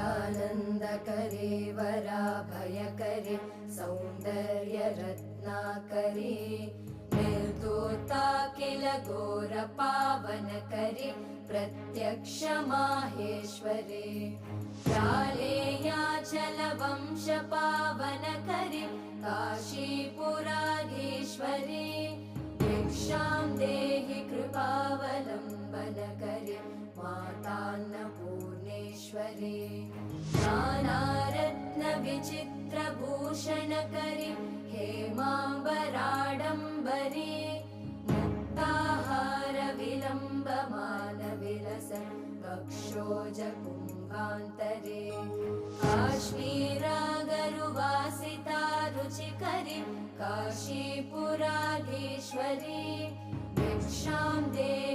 नित्यानन्दकरे वराभयकरे सौन्दर्यरत्नाकरे निर्दोता किल घोरपावनकरे प्रत्यक्ष माहेश्वरे प्रालेयाचलवंशपावनकरे काशीपुराधीश्वरे भिक्षां देहि कृपावलम्बनकरे मातान्नपूर्णेश्वरे नानारत्नविचित्रभूषणकरे हेमाम्बराडम्बरे मुक्ताहारविलम्बमानविलसन् वक्षोजकुम्भान्तरे काश्मीरागरुवासिता रुचिकरे काशीपुराधीश्वरे भिक्षां देहि